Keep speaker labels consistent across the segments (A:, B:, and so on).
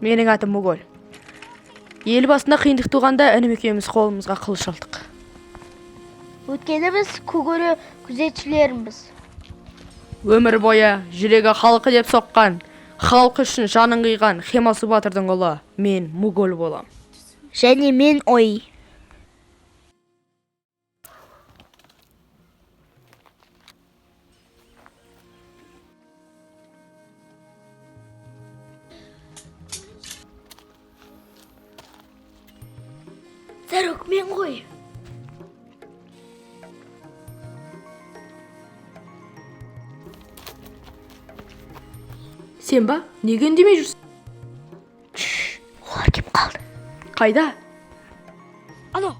A: Менің атым Мугольді. Ел басында қиындық туғанда інім екеуміз қолымызға қылыш алдық.
B: Өткені біз көгөрі күзетшілеріміз.
A: Өмір бойы жүрегі халқы деп соққан, халқы үшін жанын қиған Хемасы батырдың ұлы мен Мугольді болам.
B: Және мен ой. Зарок мен ғой.
A: Сен ба? Неге үндемей жүрсің?
B: Олар кеп қалды.
A: Қайда?
B: Ано.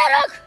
B: Тарок!